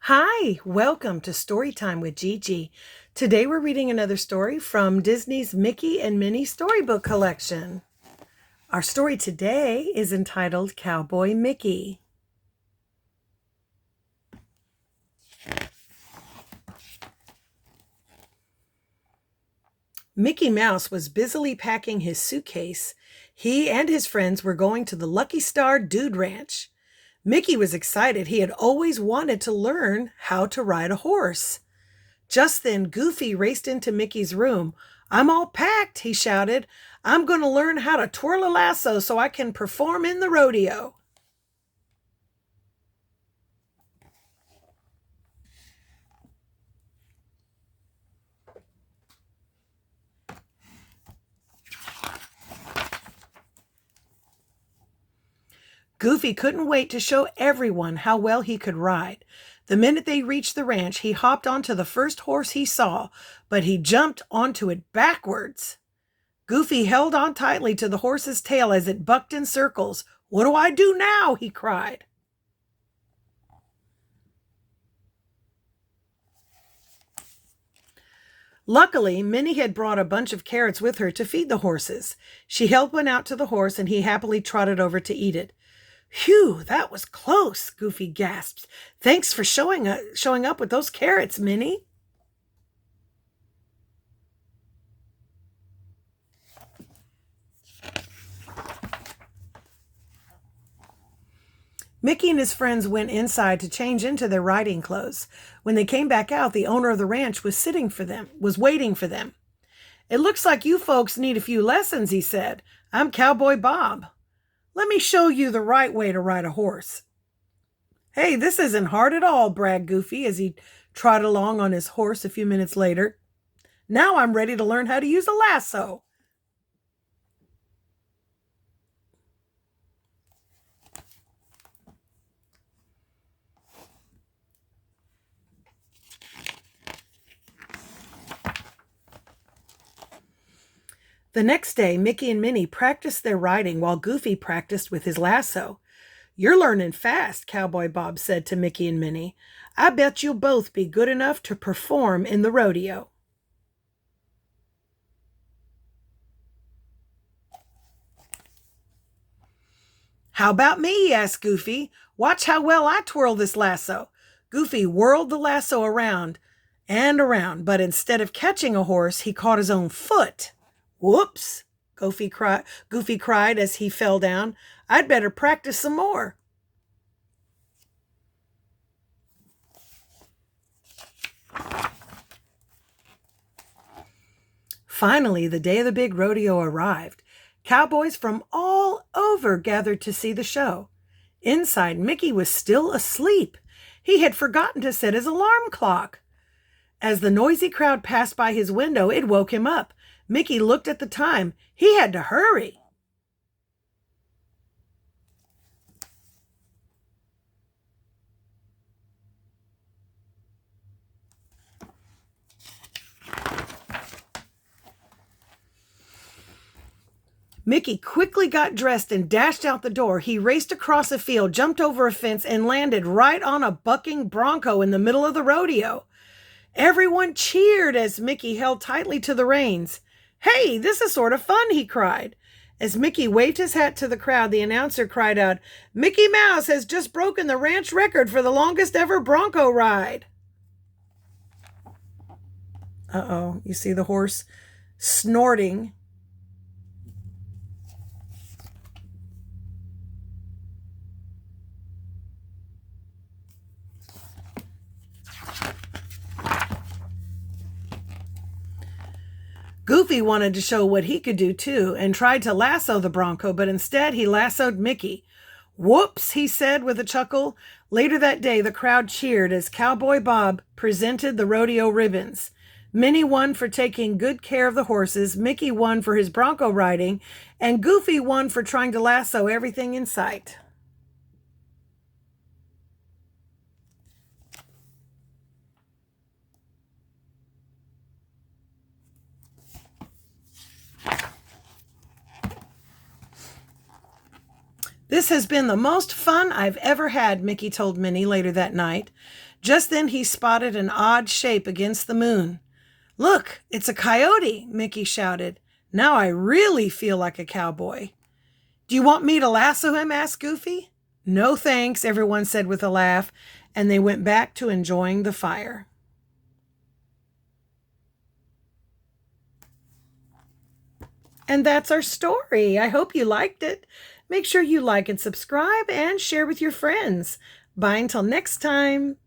Hi, welcome to Storytime with Gigi. Today we're reading another story from Disney's Mickey and Minnie Storybook Collection. Our story today is entitled Cowboy Mickey. Mickey Mouse was busily packing his suitcase. He and his friends were going to the Lucky Star Dude Ranch. Mickey was excited. He had always wanted to learn how to ride a horse. Just then, Goofy raced into Mickey's room. "I'm all packed," he shouted. "I'm going to learn how to twirl a lasso so I can perform in the rodeo." Goofy couldn't wait to show everyone how well he could ride. The minute they reached the ranch, he hopped onto the first horse he saw, but he jumped onto it backwards. Goofy held on tightly to the horse's tail as it bucked in circles. "What do I do now?" he cried. Luckily, Minnie had brought a bunch of carrots with her to feed the horses. She held one out to the horse, and he happily trotted over to eat it. "Phew, that was close," Goofy gasped. "Thanks for showing up with those carrots, Minnie." Mickey and his friends went inside to change into their riding clothes. When they came back out, the owner of the ranch was waiting for them. "It looks like you folks need a few lessons," he said. "I'm Cowboy Bob. Let me show you the right way to ride a horse." "Hey, this isn't hard at all," bragged Goofy as he trotted along on his horse a few minutes later. "Now I'm ready to learn how to use a lasso." The next day, Mickey and Minnie practiced their riding while Goofy practiced with his lasso. "You're learning fast," Cowboy Bob said to Mickey and Minnie. "I bet you'll both be good enough to perform in the rodeo." "How about me?" asked Goofy. "Watch how well I twirl this lasso." Goofy whirled the lasso around and around, but instead of catching a horse, he caught his own foot. "Whoops!" Goofy cried as he fell down. "I'd better practice some more." Finally, the day of the big rodeo arrived. Cowboys from all over gathered to see the show. Inside, Mickey was still asleep. He had forgotten to set his alarm clock. As the noisy crowd passed by his window, it woke him up. Mickey looked at the time. He had to hurry. Mickey quickly got dressed and dashed out the door. He raced across a field, jumped over a fence, and landed right on a bucking bronco in the middle of the rodeo. Everyone cheered as Mickey held tightly to the reins. "Hey, this is sort of fun," he cried. As Mickey waved his hat to the crowd, the announcer cried out, "Mickey Mouse has just broken the ranch record for the longest ever bronco ride." Uh-oh, you see the horse snorting. Goofy wanted to show what he could do too and tried to lasso the bronco, but instead he lassoed Mickey. "Whoops," he said with a chuckle. Later that day, the crowd cheered as Cowboy Bob presented the rodeo ribbons. Minnie won for taking good care of the horses, Mickey won for his bronco riding, and Goofy won for trying to lasso everything in sight. "This has been the most fun I've ever had," Mickey told Minnie later that night. Just then he spotted an odd shape against the moon. "Look, it's a coyote," Mickey shouted. "Now I really feel like a cowboy." "Do you want me to lasso him?" asked Goofy. "No thanks," everyone said with a laugh, and they went back to enjoying the fire. And that's our story. I hope you liked it. Make sure you like and subscribe and share with your friends. Bye until next time.